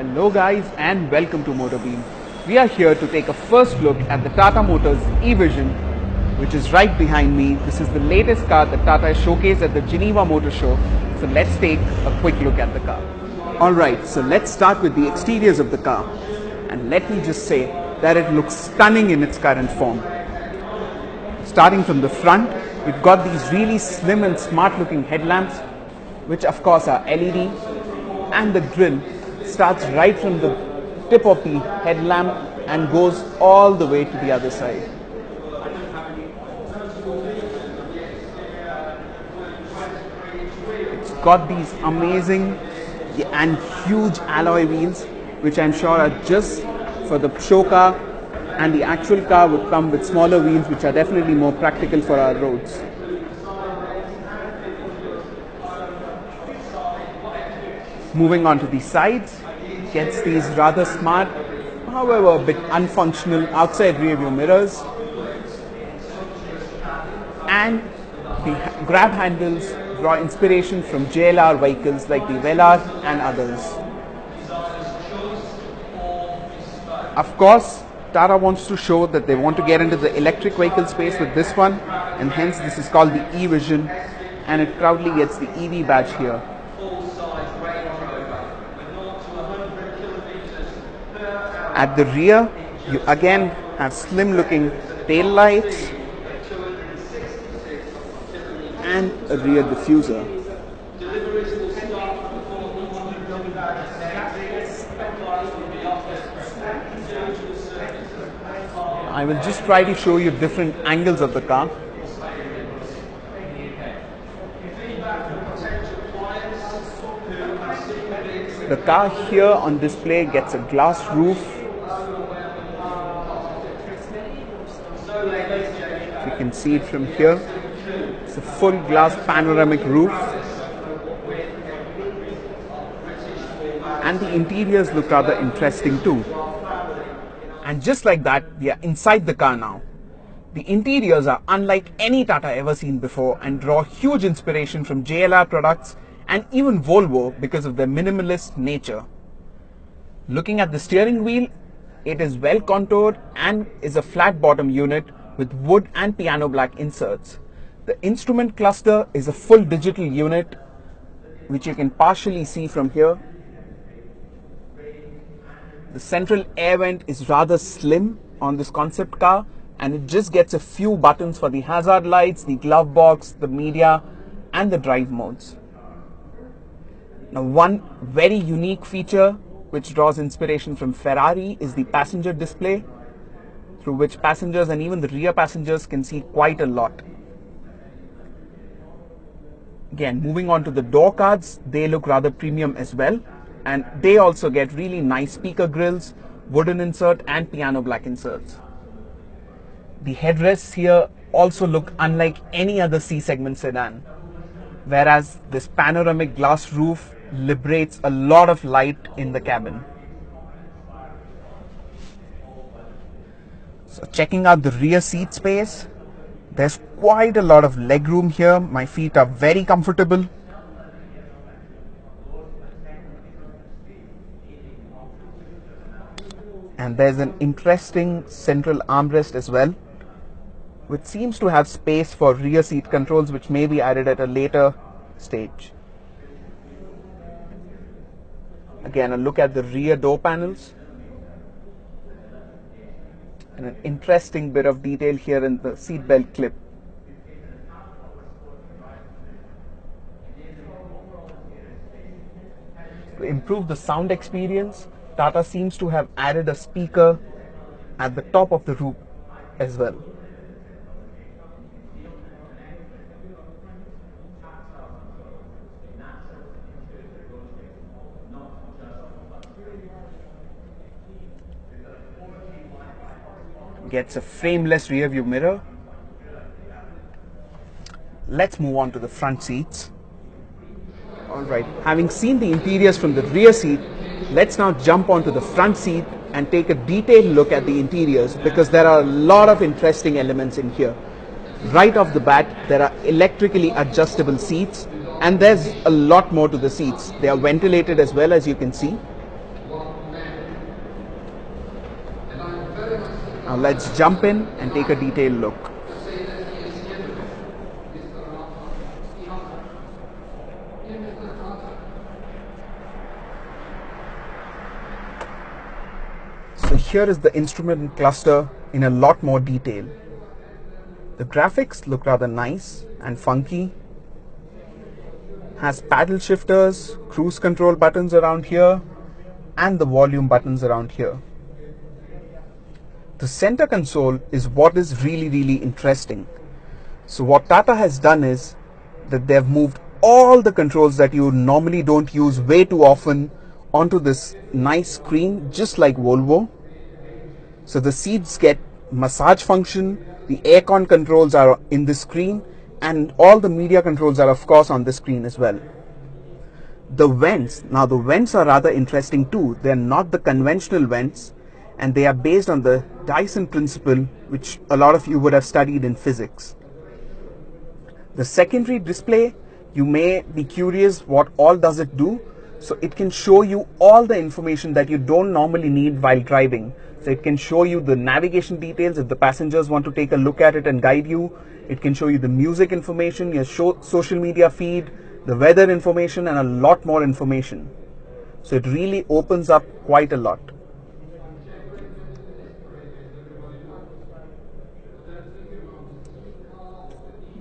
Hello guys and welcome to Motorbeam. We are here to take a first look at the Tata Motors e-Vision, which is right behind me. This is the latest car that Tata has showcased at the Geneva Motor Show. So let's take a quick look at the car. Alright, so let's start with the exteriors of the car. And let me just say that it looks stunning in its current form. Starting from the front, we've got these really slim and smart looking headlamps, which of course are LED, and the grille starts right from the tip of the headlamp and goes all the way to the other side. It's got these amazing and huge alloy wheels, which I'm sure are just for the show car, and the actual car would come with smaller wheels, which are definitely more practical for our roads. Moving on to the sides, gets these rather smart, however a bit unfunctional outside rear view mirrors, and the grab handles draw inspiration from JLR vehicles like the Velar and others. Of course, Tata wants to show that they want to get into the electric vehicle space with this one, and hence this is called the e-Vision, and it proudly gets the EV badge here. At the rear, you again have slim looking tail lights and a rear diffuser. I will just try to show you different angles of the car. The car here on display gets a glass roof. You can see it from here. It's a full glass panoramic roof, and the interiors look rather interesting too. And just like that, we are inside the car now. The interiors are unlike any Tata ever seen before and draw huge inspiration from JLR products and even Volvo because of their minimalist nature. Looking at the steering wheel, it is well contoured and is a flat bottom unit with wood and piano black inserts. The instrument cluster is a full digital unit, which you can partially see from here. The central air vent is rather slim on this concept car, and it just gets a few buttons for the hazard lights, the glove box, the media and the drive modes. Now, one very unique feature which draws inspiration from Ferrari is the passenger display, through which passengers and even the rear passengers can see quite a lot. Again, moving on to the door cards, they look rather premium as well, and they also get really nice speaker grills, wooden insert and piano black inserts. The headrests here also look unlike any other C-segment sedan, whereas this panoramic glass roof liberates a lot of light in the cabin. So checking out the rear seat space, there's quite a lot of leg room here. My feet are very comfortable. And there's an interesting central armrest as well, which seems to have space for rear seat controls, which may be added at a later stage. Again, a look at the rear door panels. And an interesting bit of detail here in the seat belt clip. To improve the sound experience, Tata seems to have added a speaker at the top of the roof as well. Gets a frameless rear view mirror. Let's move on to the front seats. Alright, having seen the interiors from the rear seat, let's now jump onto the front seat and take a detailed look at the interiors, because there are a lot of interesting elements in here. Right off the bat, there are electrically adjustable seats, and there's a lot more to the seats. They are ventilated as well, as you can see. Now let's jump in and take a detailed look. So here is the instrument cluster in a lot more detail. The graphics look rather nice and funky. Has paddle shifters, cruise control buttons around here, and the volume buttons around here. The center console is what is really interesting. So what Tata has done is that they've moved all the controls that you normally don't use way too often onto this nice screen, just like Volvo. So the seats get massage function, the aircon controls are in the screen, and all the media controls are of course on the screen as well. The vents, now the vents are rather interesting too. They're not the conventional vents, and they are based on the Dyson principle, which a lot of you would have studied in physics. The secondary display, you may be curious what all does it do. So it can show you all the information that you don't normally need while driving. So it can show you the navigation details if the passengers want to take a look at it and guide you. It can show you the music information, your social media feed, the weather information, and a lot more information. So it really opens up quite a lot.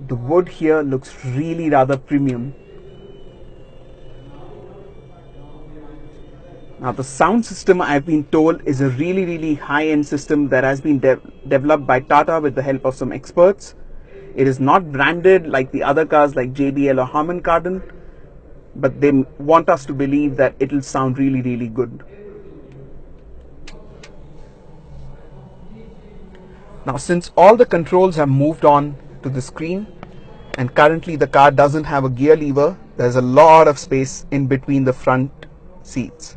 The wood here looks really rather premium. Now the sound system, I've been told, is a really high-end system that has been developed by Tata with the help of some experts. It is not branded like the other cars like JBL or Harman Kardon, but they want us to believe that it will sound really good. Now since all the controls have moved on to the screen, and currently the car doesn't have a gear lever, there's a lot of space in between the front seats.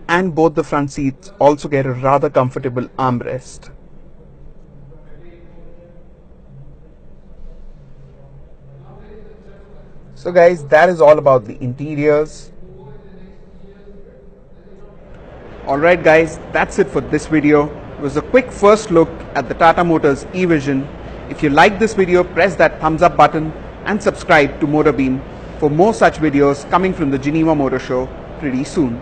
And both the front seats also get a rather comfortable armrest. So guys, that is all about the interiors. Alright guys, that's it for this video. It was a quick first look at the Tata Motors e-Vision. If you like this video, press that thumbs up button and subscribe to Motorbeam for more such videos coming from the Geneva Motor Show pretty soon.